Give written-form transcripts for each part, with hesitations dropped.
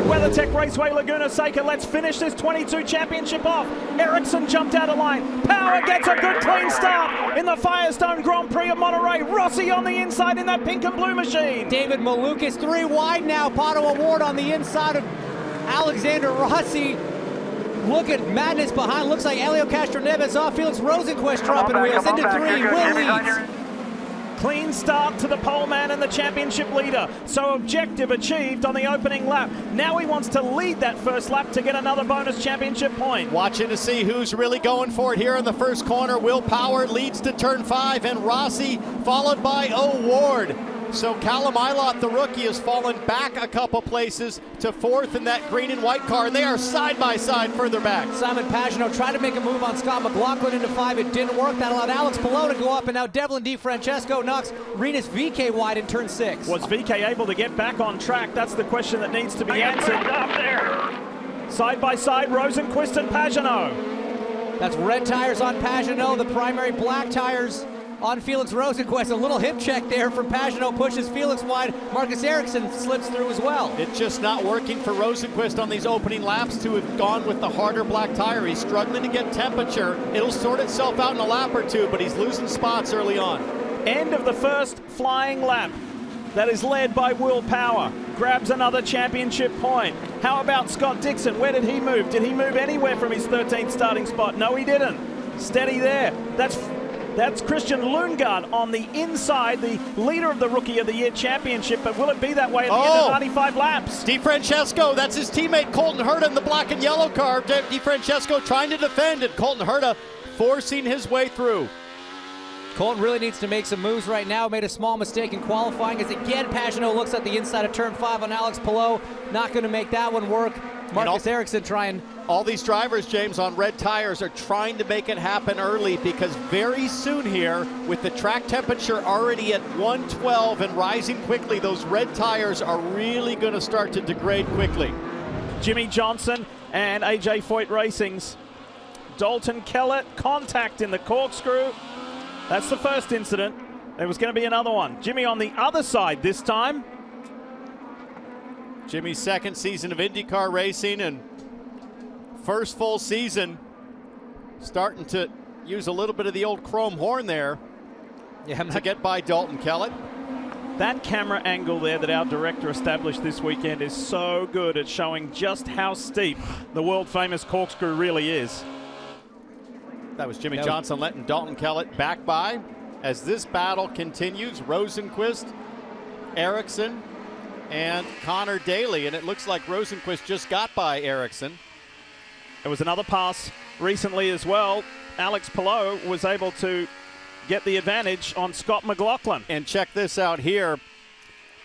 WeatherTech Raceway, Laguna, Seca. Let's finish this 22 championship off. Ericsson jumped out of line. Power gets a good clean start in the Firestone Grand Prix of Monterey. Rossi on the inside in that pink and blue machine. David Malukas 3 wide now. Pato Award on the inside of Alexander Rossi. Look at madness behind. Looks like Helio Castroneves off. Felix Rosenquist dropping wheels into 3. Will leads. Clean start to the pole man and the championship leader. So objective achieved on the opening lap. Now he wants to lead that first lap to get another bonus championship point. Watching to see who's really going for it here in the first corner. Will Power leads to turn 5 and Rossi followed by O'Ward. So Callum Ilott, the rookie, has fallen back a couple places to 4th in that green and white car, and they are side by side further back. Simon Pagenaud tried to make a move on Scott McLaughlin into 5. It didn't work. That allowed Alex Palou to go up, and now Devlin DiFrancesco knocks Rinus VeeKay wide in turn 6. Was VeeKay able to get back on track? That's the question that needs to be answered. Side by side, Rosenquist and Pagenaud. That's red tires on Pagenaud, the primary black tires on Felix Rosenquist. A little hip check there from Pagenaud, pushes Felix wide. Marcus Ericsson slips through as well. It's just not working for Rosenquist on these opening laps to have gone with the harder black tire. He's struggling to get temperature. It'll sort itself out in a lap or two, but he's losing spots early on. End of the first flying lap. That is led by Will Power. Grabs another championship point. How about Scott Dixon? Where did he move? Did he move anywhere from his 13th starting spot? No, he didn't. Steady there. That's Christian Lundgaard on the inside, the leader of the Rookie of the Year championship, but will it be that way at the end of 95 laps? DiFrancesco, that's his teammate Colton Herta in the black and yellow car. DiFrancesco trying to defend it. Colton Herta forcing his way through. Colton really needs to make some moves right now. Made a small mistake in qualifying as again Pagenaud looks at the inside of turn 5 on Alex Palou. Not going to make that one work. Marcus Ericsson trying. All these drivers, James, on red tires are trying to make it happen early because very soon here, with the track temperature already at 112 and rising quickly, those red tires are really going to start to degrade quickly. Jimmy Johnson and AJ Foyt Racing's Dalton Kellett, contact in the corkscrew. That's the first incident. There was going to be another one. Jimmy on the other side this time. Jimmy's second season of IndyCar racing and first full season, starting to use a little bit of the old chrome horn there to get by Dalton Kellett. That camera angle there that our director established this weekend is so good at showing just how steep the world-famous corkscrew really is. That was Jimmy Johnson letting Dalton Kellett back by. As this battle continues, Rosenquist, Ericsson, and Connor Daly, and it looks like Rosenquist just got by Ericsson. There was another pass recently as well. Alex Palou was able to get the advantage on Scott McLaughlin. And check this out here.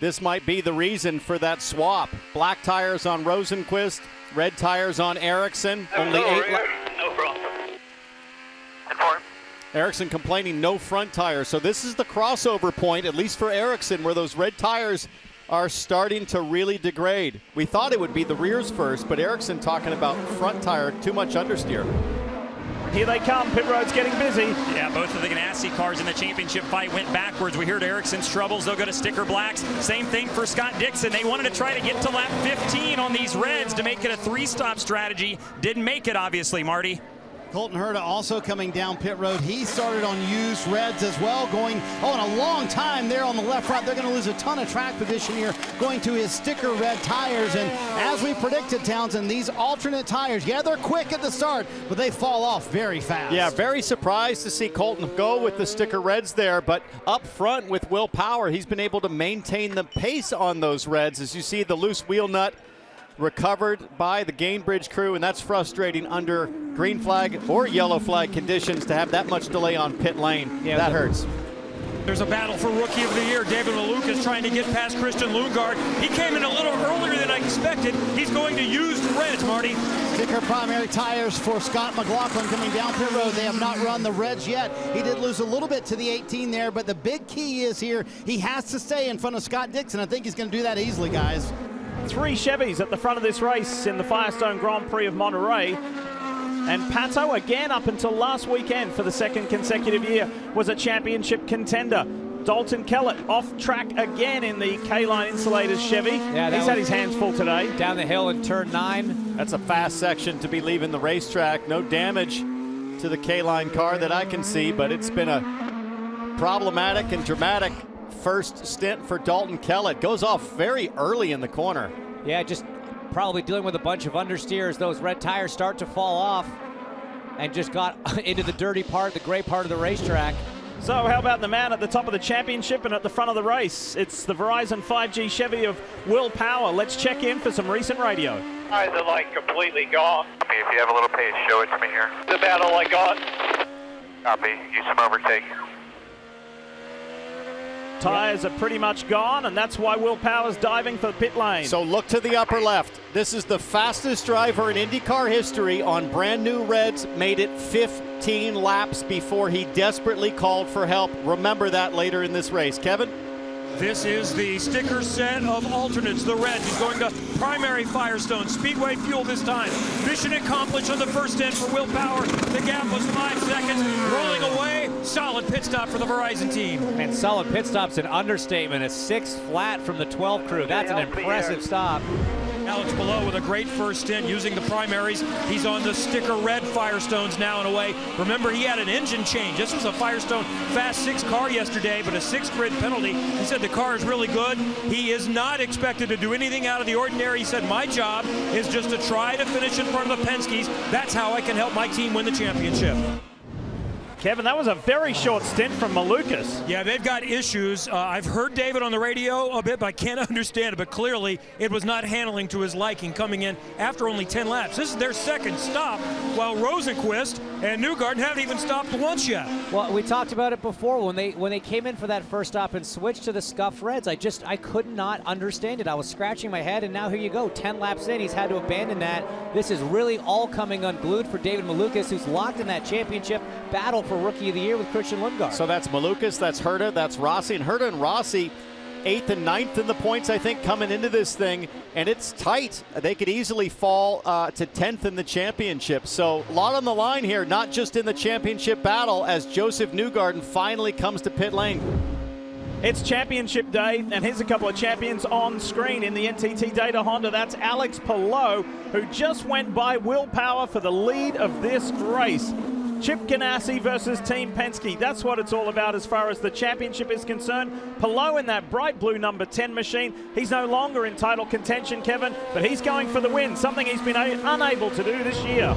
This might be the reason for that swap. Black tires on Rosenquist, red tires on Ericsson. Only 8 laps. No problem. Ericsson complaining no front tires. So this is the crossover point, at least for Ericsson, where those red tires are starting to really degrade. We thought it would be the rears first, but Ericsson talking about front tire, too much understeer. Here they come, pit road's getting busy. Yeah, both of the Ganassi cars in the championship fight went backwards. We heard Ericsson's troubles, they'll go to sticker blacks. Same thing for Scott Dixon. They wanted to try to get to lap 15 on these reds to make it a 3-stop strategy. Didn't make it, obviously, Marty. Colton Herta also coming down pit road. He started on used reds as well, going in a long time there on the left front. They're going to lose a ton of track position here, going to his sticker red tires. And as we predicted, Townsend, these alternate tires, yeah, they're quick at the start, but they fall off very fast. Yeah, very surprised to see Colton go with the sticker reds there, but up front with Will Power, he's been able to maintain the pace on those reds. As you see, the loose wheel nut recovered by the Gainbridge crew, and that's frustrating under green flag or yellow flag conditions to have that much delay on pit lane. Yeah, that hurts. There's a battle for Rookie of the Year. David Malukas trying to get past Christian Lundgaard. He came in a little earlier than I expected. He's going to use reds, Marty. Sticker primary tires for Scott McLaughlin coming down pit road. They have not run the reds yet. He did lose a little bit to the 18 there, but the big key is here, he has to stay in front of Scott Dixon. I think he's going to do that easily, guys. 3 Chevys at the front of this race in the Firestone Grand Prix of Monterey. And Pato, again up until last weekend for the second consecutive year, was a championship contender. Dalton Kellett off track again in the K-Line Insulators Chevy. Yeah, he's had his hands full today. Down the hill in turn 9. That's a fast section to be leaving the racetrack. No damage to the K-Line car that I can see, but it's been a problematic and dramatic first stint for Dalton Kellett. Goes off very early in the corner. Yeah, just probably dealing with a bunch of understeers. Those red tires start to fall off and just got into the dirty part, the gray part of the racetrack. So how about the man at the top of the championship and at the front of the race? It's the Verizon 5G Chevy of Will Power. Let's check in for some recent radio. Eyes are like completely gone. If you have a little pace, show it to me here. The battle I got. Copy. Use some overtake. Tires are pretty much gone, and that's why Will Power's diving for the pit lane. So look to the upper left. This is the fastest driver in IndyCar history on brand new reds. Made it 15 laps before he desperately called for help. Remember that later in this race. Kevin? This is the sticker set of alternates, the red. He's going to primary Firestone. Speedway fuel this time. Mission accomplished on the first stint for Will Power. The gap was 5 seconds. Rolling away. Solid pit stop for the Verizon team. And solid pit stop's an understatement. A 6 flat from the 12 crew. That's an impressive stop. Alex Below with a great first stint using the primaries. He's on the sticker red Firestones now and away. Remember, he had an engine change. This was a Firestone Fast 6 car yesterday, but a 6 grid penalty. He said the car is really good. He is not expected to do anything out of the ordinary. He said, my job is just to try to finish in front of the Penske's. That's how I can help my team win the championship. Kevin, that was a very short stint from Malukas. Yeah, they've got issues. I've heard David on the radio a bit, but I can't understand it. But clearly, it was not handling to his liking coming in after only 10 laps. This is their second stop, while Rosenquist and Newgarden haven't even stopped once yet. Well, we talked about it before when they came in for that first stop and switched to the scuffed reds. I could not understand it. I was scratching my head, and now here you go. 10 laps in, he's had to abandon that. This is really all coming unglued for David Malukas, who's locked in that championship battle for Rookie of the Year with Christian Lundgaard. So that's Malukas, that's Herta, that's Rossi. And Herta and Rossi, 8th and 9th in the points, I think, coming into this thing. And it's tight. They could easily fall to 10th in the championship. So a lot on the line here, not just in the championship battle, as Joseph Newgarden finally comes to pit lane. It's championship day, and here's a couple of champions on screen in the NTT Data Honda. That's Alex Palou, who just went by Will Power for the lead of this race. Chip Ganassi versus Team Penske. That's what it's all about as far as the championship is concerned. Palou in that bright blue number 10 machine. He's no longer in title contention, Kevin, but he's going for the win, something he's been unable to do this year.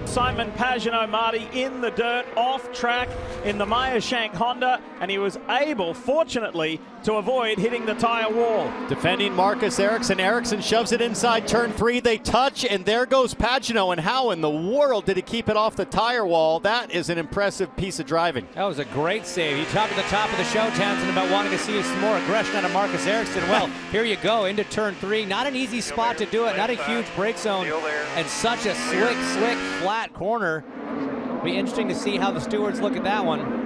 Simon Pagenaud, Marty, in the dirt, off track in the Meyer Shank Honda, and he was able, fortunately, to avoid hitting the tire wall. Defending Marcus Ericsson. Ericsson shoves it inside turn 3. They touch, and there goes Pagenaud. And how in the world did he keep it off the tire wall? That is an impressive piece of driving. That was a great save. You talked at the top of the show, Townsend, about wanting to see some more aggression out of Marcus Ericsson. Well, here you go, into turn 3. Not an easy spot to do it, not a huge brake zone, and such a slick, flat corner. Be interesting to see how the stewards look at that one.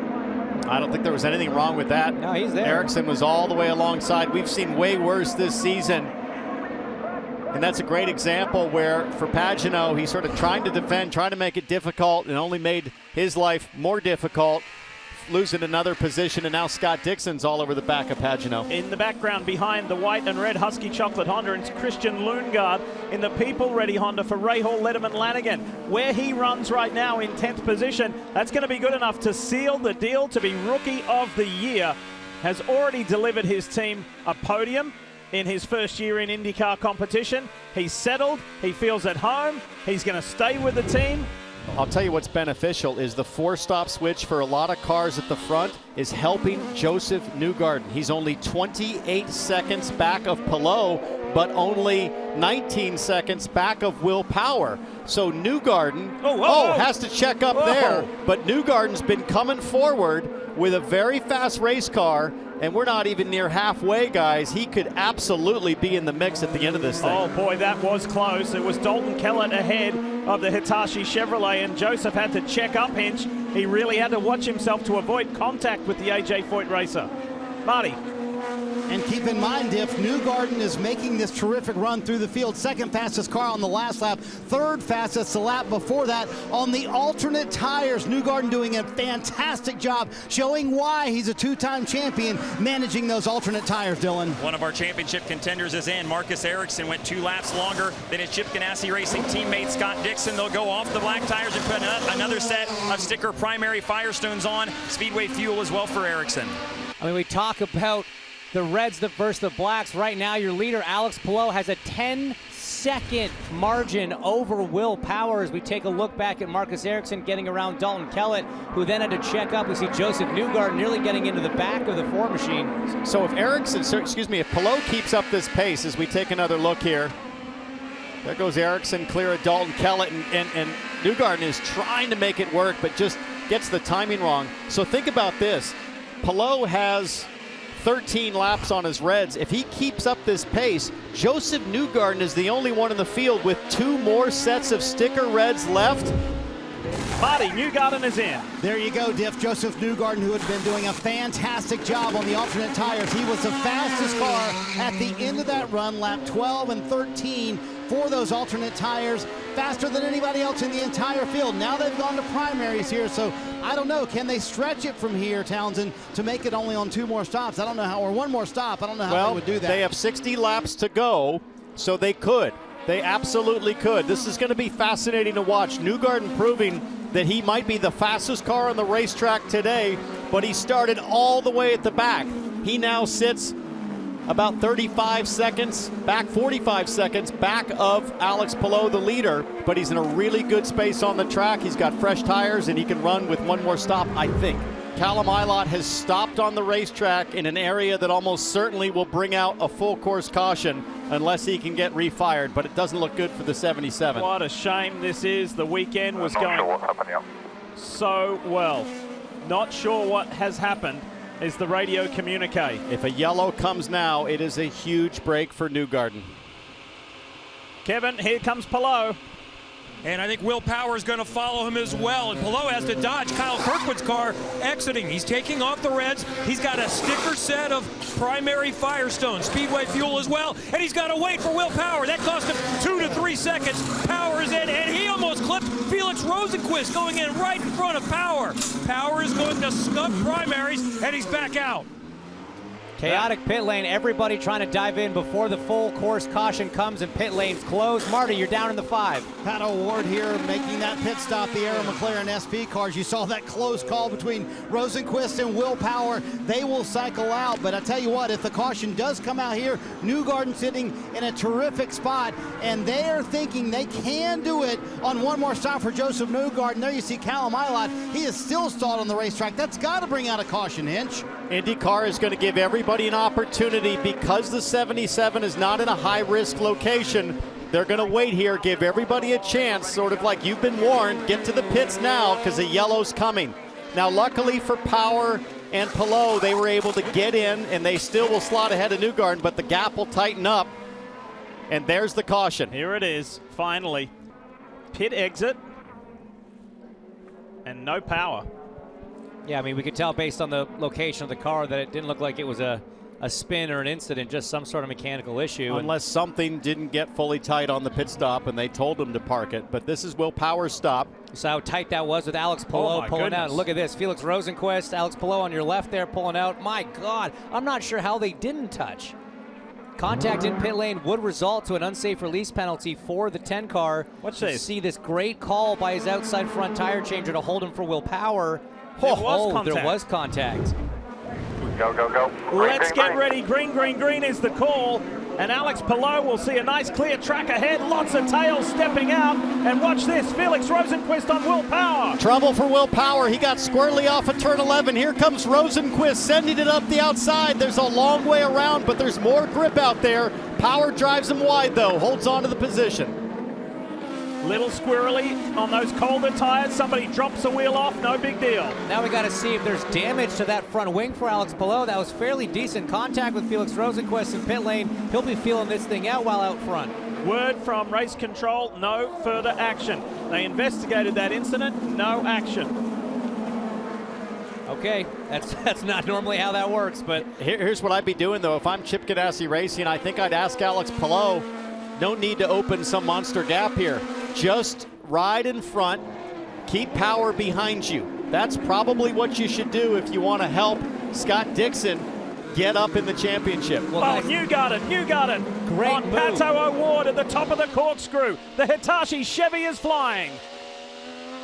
I don't think there was anything wrong with that. No, he's there. Ericsson was all the way alongside. We've seen way worse this season. And that's a great example where, for Pagenaud, he's sort of trying to defend, trying to make it difficult, and only made his life more difficult, losing another position, and now Scott Dixon's all over the back of Pagenaud. In the background behind the white and red Husky Chocolate Honda, it's Christian Lundgaard in the People Ready Honda for Rahal Letterman Lanigan. Where he runs right now in 10th position, that's going to be good enough to seal the deal to be Rookie of the Year. Has already delivered his team a podium in his first year in IndyCar competition. He's settled, he feels at home, he's going to stay with the team. I'll tell you what's beneficial is the 4-stop switch for a lot of cars at the front is helping Joseph Newgarden. He's only 28 seconds back of Palou, but only 19 seconds back of Will Power. So Newgarden has to check up there, but Newgarden's been coming forward with a very fast race car, and we're not even near halfway, guys. He could absolutely be in the mix at the end of this thing. Oh boy, that was close. It was Dalton Kellett ahead of the Hitachi Chevrolet, and Joseph had to check up Hinch. He really had to watch himself to avoid contact with the AJ Foyt racer. Marty. And keep in mind, Diff, Newgarden is making this terrific run through the field. Second fastest car on the last lap, third fastest the lap before that on the alternate tires. Newgarden doing a fantastic job showing why he's a two-time champion managing those alternate tires, Dylan. One of our championship contenders is in. Marcus Ericsson went 2 laps longer than his Chip Ganassi Racing teammate Scott Dixon. They'll go off the black tires and put another set of sticker primary Firestones on. Speedway fuel as well for Ericsson. I mean, we talk about the reds versus the blacks. Right now, your leader, Alex Palou, has a 10-second margin over Will Power as we take a look back at Marcus Ericsson getting around Dalton Kellett, who then had to check up. We see Joseph Newgarden nearly getting into the back of the 4 machine. So if if Palou keeps up this pace as we take another look here, there goes Ericsson clear of Dalton Kellett, and Newgarden is trying to make it work, but just gets the timing wrong. So think about this. Palou has 13 laps on his reds. If he keeps up this pace, Joseph Newgarden is the only one in the field with 2 more sets of sticker reds left. Marty, Newgarden is in. There you go, Diff. Joseph Newgarden, who had been doing a fantastic job on the alternate tires. He was the fastest car at the end of that run, lap 12 and 13 for those alternate tires. Faster than anybody else in the entire field. Now they've gone to primaries here, so I don't know. Can they stretch it from here, Townsend, to make it only on 2 more stops? I don't know how, or 1 more stop. I don't know how they would do that. They have 60 laps to go, so they could. They absolutely could. This is going to be fascinating to watch. Newgarden proving that he might be the fastest car on the racetrack today, but he started all the way at the back. He now sits about 35 seconds, back 45 seconds back of Alex Palou, the leader, but he's in a really good space on the track. He's got fresh tires, and he can run with 1 more stop, I think. Callum Ilott has stopped on the racetrack in an area that almost certainly will bring out a full course caution unless he can get refired, but it doesn't look good for the 77. What a shame this is. The weekend was going so well. Not sure what has happened is the radio communique. If a yellow comes now, it is a huge break for Newgarden. Kevin, here comes Palou. And I think Will Power is going to follow him as well. And Palou has to dodge Kyle Kirkwood's car exiting. He's taking off the reds. He's got a sticker set of primary Firestone, Speedway fuel as well. And he's got to wait for Will Power. That cost him 2 to 3 seconds. Power is in, and he almost clipped Felix Rosenquist going in right in front of Power. Power is going to snuff primaries, and he's back out. Chaotic pit lane, everybody trying to dive in before the full course caution comes and pit lane's closed. Marty, you're down in the 5. Pat O'Ward here making that pit stop, the Arrow McLaren SP cars. You saw that close call between Rosenquist and Will Power. They will cycle out, but I tell you what, if the caution does come out here, Newgarden sitting in a terrific spot, and they are thinking they can do it on 1 more stop for Joseph Newgarden. There you see Callum Ilott. He is still stalled on the racetrack. That's got to bring out a caution, Hinch. IndyCar is going to give everybody an opportunity because the 77 is not in a high-risk location. They're going to wait here, give everybody a chance, sort of like you've been warned, get to the pits now because the yellow's coming. Now, luckily for Power and Palou, they were able to get in, and they still will slot ahead of Newgarden, but the gap will tighten up. And there's the caution. Here it is, finally. Pit exit, and no Power. Yeah, I mean, we could tell based on the location of the car that it didn't look like it was a spin or an incident, just some sort of mechanical issue. Unless something didn't get fully tight on the pit stop and they told him to park it. But this is Will Power's stop. So how tight that was with Alex Palou pulling out. Look at this. Felix Rosenquist, Alex Palou on your left there pulling out. My God, I'm not sure how they didn't touch. Contact in pit lane would result to an unsafe release penalty for the 10 car. Watch this. See this great call by his outside front tire changer to hold him for Will Power. There was contact. Go, go, go. Let's get ready. Green, green, green is the call. And Alex Palou will see a nice clear track ahead. Lots of tails stepping out. And watch this. Felix Rosenquist on Will Power. Trouble for Will Power. He got squarely off of turn 11. Here comes Rosenquist sending it up the outside. There's a long way around, but there's more grip out there. Power drives him wide, though. Holds on to the position. Little squirrely on those colder tires. Somebody drops a wheel off, no big deal. Now we got to see if there's damage to that front wing for Alex Palou. That was fairly decent contact with Felix Rosenquist in pit lane. He'll be feeling this thing out while out front. Word from race control, no further action. They investigated that incident, no action. Okay, that's not normally how that works, but Here's what I'd be doing, though. If I'm Chip Ganassi Racing, I think I'd ask Alex Palou, no need to open some monster gap here. Just ride in front, keep power behind you. That's probably what you should do if you want to help Scott Dixon get up in the championship. Well, Newgarden. Great on move. Pato O'Ward at the top of the corkscrew. The Hitachi Chevy is flying.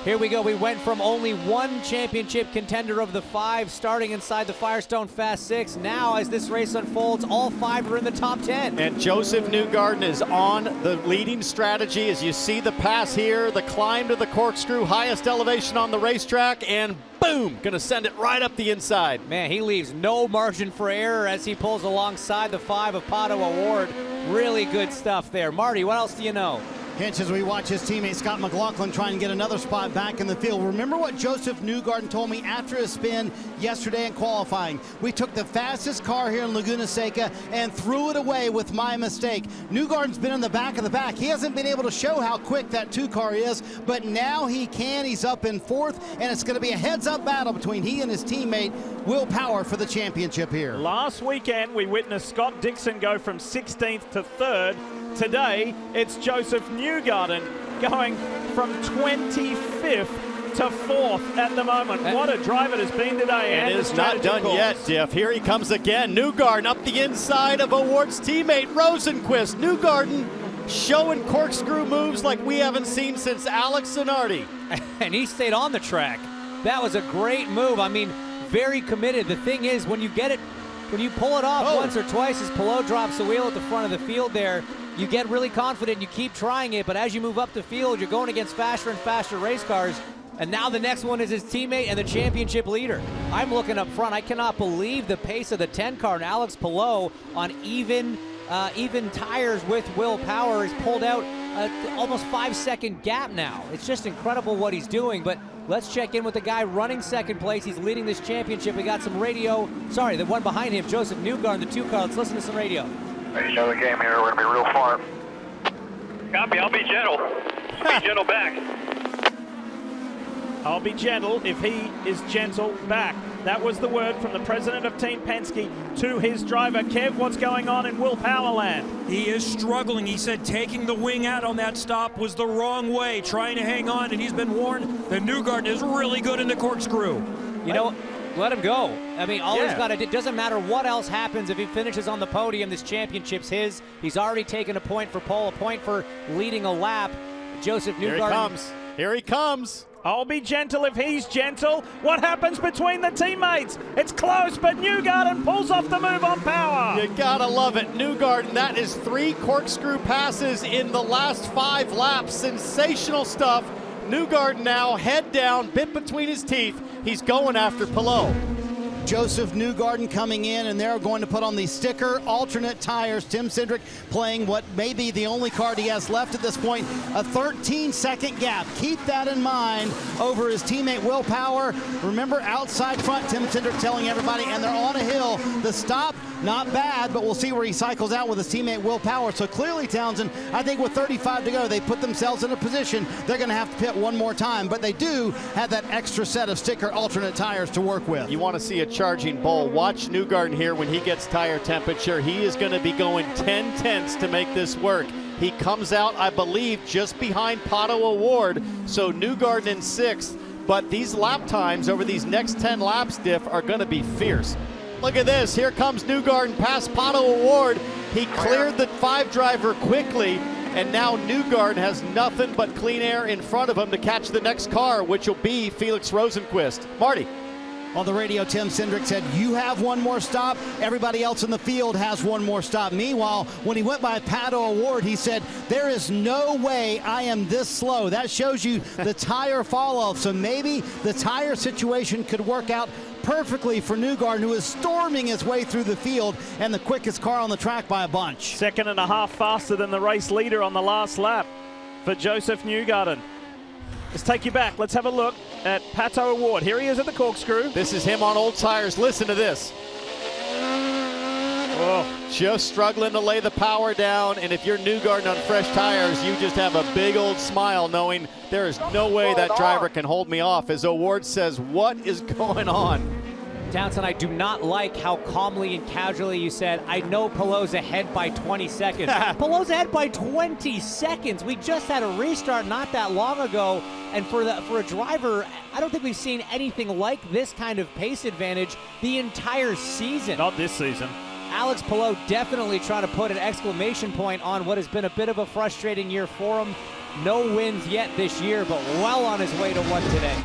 here we go. We went from only one championship contender of the 5 starting inside the Firestone Fast 6. Now, as this race unfolds, all 5 are in the top 10. And Joseph Newgarden is on the leading strategy. As you see the pass here, the climb to the corkscrew, highest elevation on the racetrack, and boom, gonna send it right up the inside. Man, he leaves no margin for error as he pulls alongside the 5 of Pato O'Ward. Really good stuff there. Marty, what else do you know? Hinch, as we watch his teammate Scott McLaughlin try and get another spot back in the field. Remember what Joseph Newgarden told me after his spin yesterday in qualifying? We took the fastest car here in Laguna Seca and threw it away with my mistake. Newgarden's been in the back of the pack. He hasn't been able to show how quick that 2 car is, but now he can. He's up in 4th, and it's going to be a heads-up battle between he and his teammate Will Power for the championship here. Last weekend, we witnessed Scott Dixon go from 16th to 3rd. Today, it's Joseph Newgarden going from 25th to 4th at the moment. What a drive it has been today. And it is not done yet, Diff. Here he comes again. Newgarden up the inside of O'Ward's teammate Rosenquist. Newgarden showing corkscrew moves like we haven't seen since Alex Zanardi. And he stayed on the track. That was a great move. I mean, very committed. The thing is, when you get it, when you pull it off once or twice as Palou drops the wheel at the front of the field there, you get really confident and you keep trying it, but as you move up the field, you're going against faster and faster race cars, and now the next one is his teammate and the championship leader. I'm looking up front. I cannot believe the pace of the 10 car, and Alex Palou on even tires with Will Power has pulled out almost 5-second gap now. It's just incredible what he's doing, but let's check in with the guy running second place. He's leading this championship. We got some radio. Sorry, the one behind him, Joseph Newgarden, the 2 car. Let's listen to some radio. Hey, show the game here. We're going to be real far. Copy, I'll be gentle. Be gentle back. I'll be gentle if he is gentle back. That was the word from the president of Team Penske to his driver. Kev, what's going on in Will Power land? He is struggling. He said taking the wing out on that stop was the wrong way, trying to hang on, and he's been warned that Newgarden is really good in the corkscrew. You know, let him go. I mean, all he's got to do, it doesn't matter what else happens. If he finishes on the podium, this championship's his. He's already taken a point for pole, a point for leading a lap. Joseph Newgarden. Here he comes. Here he comes. I'll be gentle if he's gentle. What happens between the teammates? It's close, but Newgarden pulls off the move on Power. You gotta love it. Newgarden, that is 3 corkscrew passes in the last 5 laps. Sensational stuff. Newgarden now, head down, bit between his teeth. He's going after Palou. Joseph Newgarden coming in, and they're going to put on the sticker alternate tires. Tim Cindric playing what may be the only card he has left at this point, a 13-second gap. Keep that in mind over his teammate Will Power. Remember, outside front, Tim Cindric telling everybody, and they're on a hill. The stop, not bad, but we'll see where he cycles out with his teammate Will Power. So clearly, Townsend, I think with 35 to go, they put themselves in a position they're going to have to pit one more time, but they do have that extra set of sticker alternate tires to work with. You want to see a charging bull. Watch Newgarden here when he gets tire temperature. He is going to be going 10 tenths to make this work. He comes out, I believe, just behind Pato O'Ward, so Newgarden in 6th, but these lap times over these next 10 laps, Diff, are going to be fierce. Look at this. Here comes Newgarden past Pato O'Ward. He cleared the 5 driver quickly, and now Newgarden has nothing but clean air in front of him to catch the next car, which will be Felix Rosenquist. Marty. On the radio, Tim Cindric said, you have one more stop. Everybody else in the field has one more stop. Meanwhile, when he went by Pato O'Ward, he said, there is no way I am this slow. That shows you the tire fall off. So maybe the tire situation could work out perfectly for Newgarden, who is storming his way through the field and the quickest car on the track by a bunch. 2.5 faster than the race leader on the last lap for Joseph Newgarden. Let's take you back. Let's have a look at Pato O'Ward. Here he is at the corkscrew. This is him on old tires. Listen to this. Oh, just struggling to lay the power down, and if you're Newgarden on fresh tires, you just have a big old smile knowing there is no way that driver can hold me off. As O'Ward says, what is going on? Townsend, I do not like how calmly and casually you said, I know Pelot's ahead by 20 seconds. Pelot's ahead by 20 seconds. We just had a restart not that long ago, and for a driver, I don't think we've seen anything like this kind of pace advantage the entire season. Not this season. Alex Pelot definitely trying to put an exclamation point on what has been a bit of a frustrating year for him. No wins yet this year, but well on his way to one today.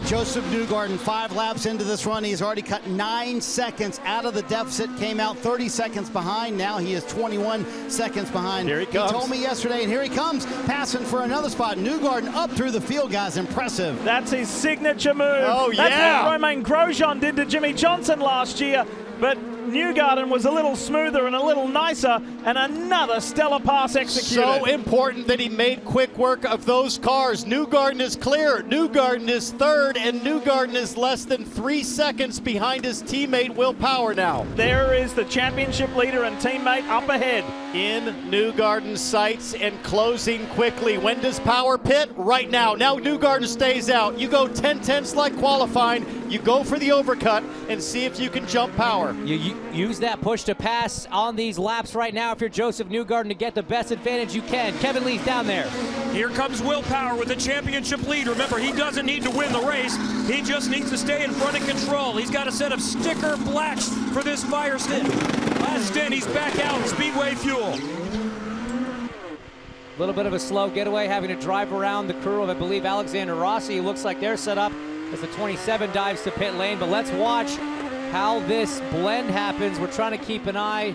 Joseph Newgarden, 5 laps into this run. He's already cut 9 seconds out of the deficit, came out 30 seconds behind. Now he is 21 seconds behind. Here he comes. He told me yesterday, and here he comes, passing for another spot. Newgarden up through the field, guys. Impressive. That's his signature move. Oh, That's yeah. what Romain Grosjean did to Jimmy Johnson last year. But Newgarden was a little smoother and a little nicer, and another stellar pass executed. So important that he made quick work of those cars. Newgarden is clear. Newgarden is third, and Newgarden is less than 3 seconds behind his teammate Will Power now. There is the championship leader and teammate up ahead. In Newgarden's sights and closing quickly. When does Power pit? Right now. Now Newgarden stays out. You go 10/10 like qualifying. You go for the overcut and see if you can jump Power. You use that push to pass on these laps right now if you're Joseph Newgarden to get the best advantage you can. Kevin Lee's down there. Here comes Will Power with the championship lead. Remember, he doesn't need to win the race. He just needs to stay in front and control. He's got a set of sticker blacks for this Firestone. Last stint, he's back out, Speedway Fuel. A little bit of a slow getaway, having to drive around the crew of, I believe, Alexander Rossi. Looks like they're set up as the 27 dives to pit lane, but let's watch how this blend happens. We're trying to keep an eye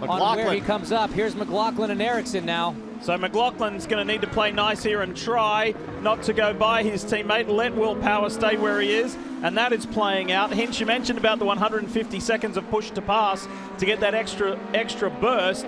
on where he comes up. Here's McLaughlin and Ericsson now. So McLaughlin's going to need to play nice here and try not to go by his teammate. Let Will Power stay where he is, and that is playing out. Hinch, you mentioned about the 150 seconds of push to pass to get that extra burst.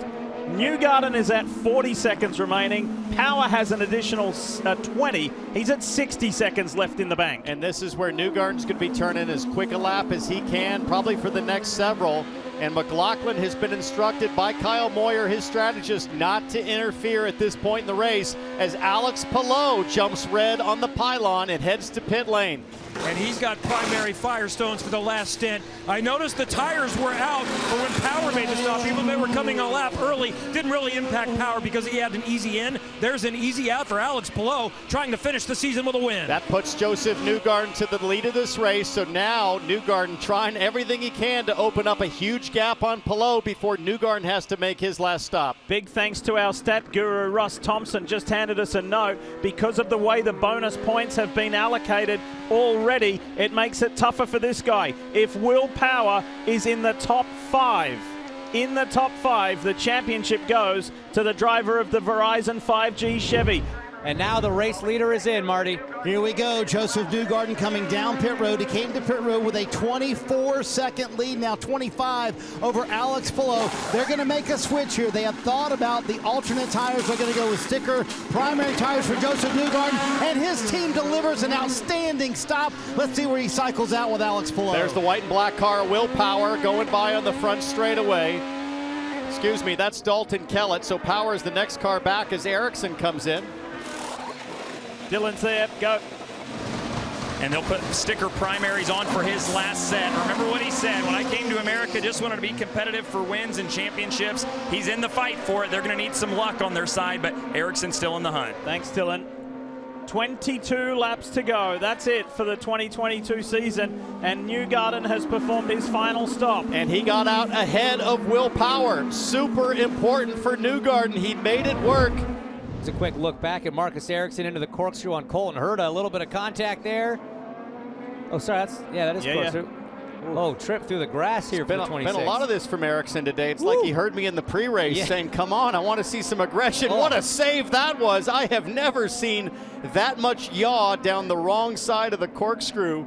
Newgarden is at 40 seconds remaining. Power has an additional 20. He's at 60 seconds left in the bank. And this is where Newgarden's going to be turning as quick a lap as he can, probably for the next several. And McLaughlin has been instructed by Kyle Moyer, his strategist, not to interfere at this point in the race as Alex Pelot jumps red on the pylon and heads to pit lane. And he's got primary Firestones for the last stint. I noticed the tires were out, but when Power made the stop, even though they were coming a lap early, didn't really impact Power because he had an easy in. There's an easy out for Alex Pelot, trying to finish the season with a win. That puts Joseph Newgarden to the lead of this race. So now Newgarden trying everything he can to open up a huge gap on Pelot before Newgarden has to make his last stop. Big thanks to our stat guru, Russ Thompson, just handed us a note. Because of the way the bonus points have been allocated already, it makes it tougher for this guy. If Will Power is in the top 5, the championship goes to the driver of the Verizon 5G Chevy. And now the race leader is in, Marty. Here we go. Joseph Newgarden coming down pit road. He came to pit road with a 24-second lead, now 25 over Alex Pelot. They're going to make a switch here. They have thought about the alternate tires. They're going to go with sticker primary tires for Joseph Newgarden, and his team delivers an outstanding stop. Let's see where he cycles out with Alex Pelot. There's the white and black car, Will Power, going by on the front straightaway. Excuse me, that's Dalton Kellett. So Power is the next car back as Ericsson comes in. Dylan's there, go. And they'll put sticker primaries on for his last set. Remember what he said, when I came to America, just wanted to be competitive for wins and championships. He's in the fight for it. They're going to need some luck on their side, but Ericsson's still in the hunt. Thanks, Dylan. 22 laps to go. That's it for the 2022 season, and Newgarden has performed his final stop. And he got out ahead of Will Power. Super important for Newgarden. He made it work. It's a quick look back at Marcus Ericsson into the corkscrew on Colton Herta. A little bit of contact there. Oh, sorry, that is corkscrew. Yeah. Oh, trip through the grass here for the 26. Been a lot of this from Ericsson today. It's like he heard me in the pre-race saying, come on, I want to see some aggression. What a save that was. I have never seen that much yaw down the wrong side of the corkscrew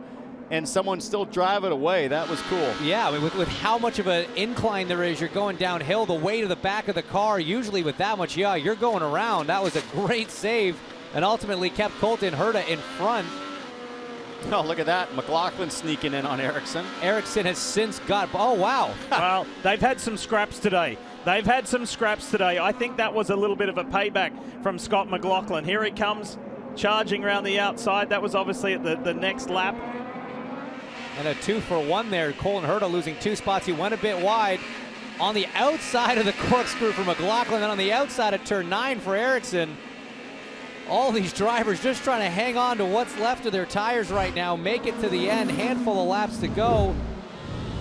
and someone still drive it away. That was cool. Yeah, I mean, with how much of an incline there is, you're going downhill, the weight of the back of the car, usually with that much yaw, you're going around. That was a great save and ultimately kept Colton Herta in front. Oh, look at that. McLaughlin sneaking in on Ericsson. Ericsson has since got, oh, wow. Well, they've had some scraps today. I think that was a little bit of a payback from Scott McLaughlin. Here he comes, charging around the outside. That was obviously at the next lap. And a 2-for-1 there. Colton Herta losing 2 spots. He went a bit wide on the outside of the corkscrew for McLaughlin, and on the outside of turn 9 for Ericsson. All these drivers just trying to hang on to what's left of their tires right now, make it to the end, handful of laps to go.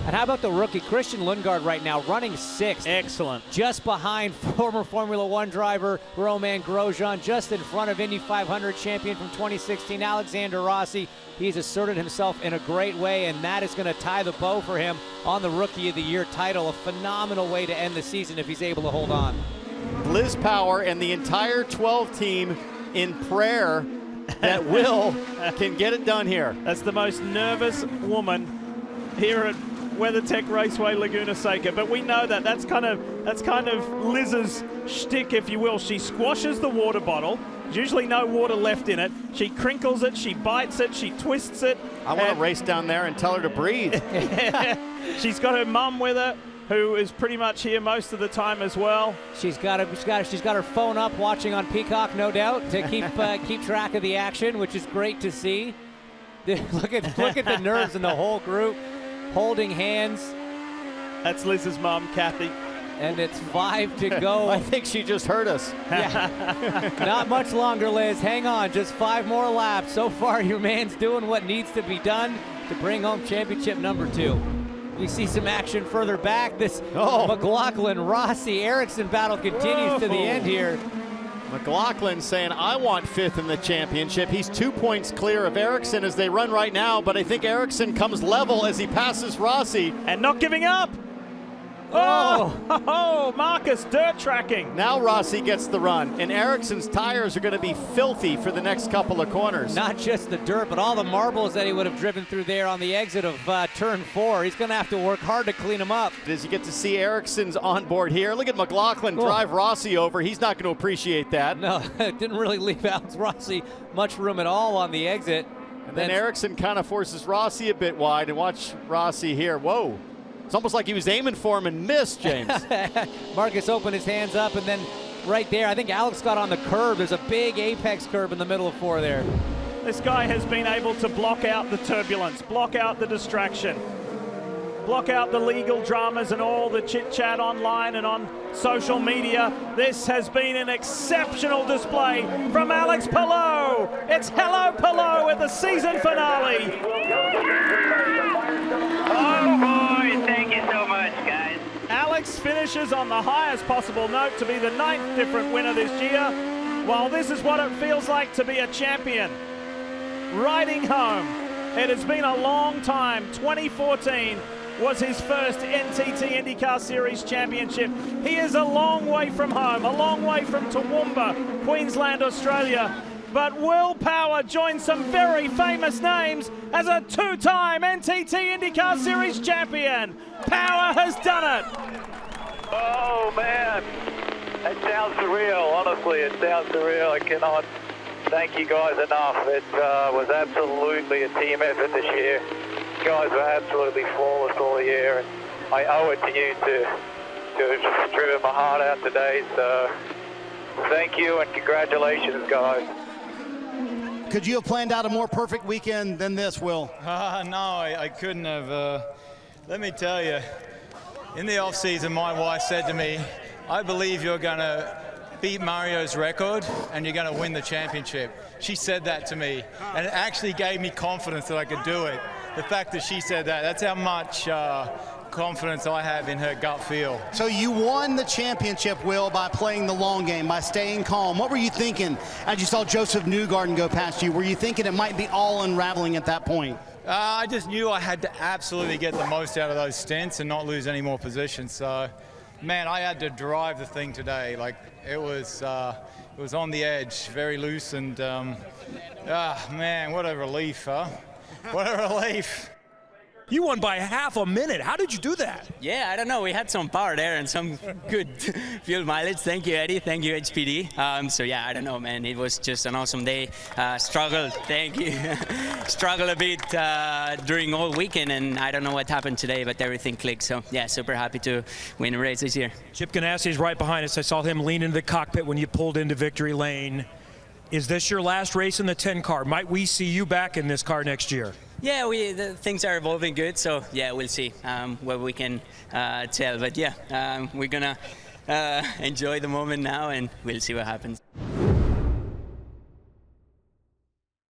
And how about the rookie Christian Lundgaard right now, running 6th. Excellent. Just behind former Formula One driver Romain Grosjean, just in front of Indy 500 champion from 2016, Alexander Rossi. He's asserted himself in a great way, and that is going to tie the bow for him on the Rookie of the Year title. A phenomenal way to end the season if he's able to hold on. Liz Power and the entire 12 team in prayer that Will can get it done here. That's the most nervous woman here at WeatherTech Raceway Laguna Seca, but we know that that's kind of Liz's shtick, if you will. She squashes the water bottle. There's usually no water left in it. She crinkles it, she bites it, she twists it. I want to race down there and tell her to breathe. She's got her mum with her, who is pretty much here most of the time as well. She's got her phone up, watching on Peacock, no doubt, to keep track of the action, which is great to see. Look at the nerves in the whole group, holding hands. That's Liz's mum, Kathy. And it's 5 to go. I think she just heard us. Yeah. Not much longer, Liz. Hang on, just 5 more laps. So far, your man's doing what needs to be done to bring home championship number 2. We see some action further back. This McLaughlin, Rossi, Ericsson battle continues to the end here. McLaughlin saying, I want 5th in the championship. He's 2 points clear of Ericsson as they run right now, but I think Ericsson comes level as he passes Rossi. And not giving up. Oh, Marcus dirt tracking. Now Rossi gets the run, and Ericsson's tires are going to be filthy for the next couple of corners. Not just the dirt, but all the marbles that he would have driven through there on the exit of turn 4. He's going to have to work hard to clean them up. As you get to see Ericsson's on board here, look at McLaughlin drive Rossi over. He's not going to appreciate that. No, it didn't really leave Alex Rossi much room at all on the exit. And then Ericsson kind of forces Rossi a bit wide, and watch Rossi here. Whoa. It's almost like he was aiming for him and missed, James. Marcus opened his hands up, and then right there, I think Alex got on the curb. There's a big apex curb in the middle of 4 there. This guy has been able to block out the turbulence, block out the distraction, block out the legal dramas and all the chit-chat online and on social media. This has been an exceptional display from Alex Palou. It's Hello Palou at the season finale. Oh boy, thank you so much, guys. Alex finishes on the highest possible note to be the 9th different winner this year. While this is what it feels like to be a champion. Riding home. It has been a long time. 2014 was his first NTT IndyCar Series championship. He is a long way from home, a long way from Toowoomba, Queensland, Australia. But Will Power joins some very famous names as a 2-time NTT IndyCar Series champion. Power has done it. Oh man, that sounds surreal. Honestly, it sounds surreal. I cannot thank you guys enough. It was absolutely a team effort this year. You guys were absolutely flawless all year, and I owe it to you to have driven my heart out today. So thank you and congratulations, guys. Could you have planned out a more perfect weekend than this, Will? No, I couldn't have. Let me tell you, in the off-season, my wife said to me, I believe you're going to beat Mario's record and you're going to win the championship. She said that to me, and it actually gave me confidence that I could do it. The fact that she said that, that's how much confidence I have in her gut feel. So you won the championship, Will, by playing the long game, by staying calm. What were you thinking as you saw Joseph Newgarden go past you? Were you thinking it might be all unraveling at that point? I just knew I had to absolutely get the most out of those stints and not lose any more positions. So, man, I had to drive the thing today. Like, it was on the edge, very loose, and man, what a relief, huh? What a relief. You won by half a minute. How did you do that? Yeah, I don't know. We had some power there and some good fuel mileage. Thank you, Eddie. Thank you, HPD. So, yeah, I don't know, man. It was just an awesome day. Struggled. Thank you. Struggled a bit during all weekend, and I don't know what happened today, but everything clicked. So, yeah, super happy to win a race this year. Chip Ganassi is right behind us. I saw him lean into the cockpit when you pulled into victory lane. Is this your last race in the 10 car? Might we see you back in this car next year? Yeah, things are evolving good, so yeah, we'll see what we can tell. But yeah, we're gonna enjoy the moment now, and we'll see what happens.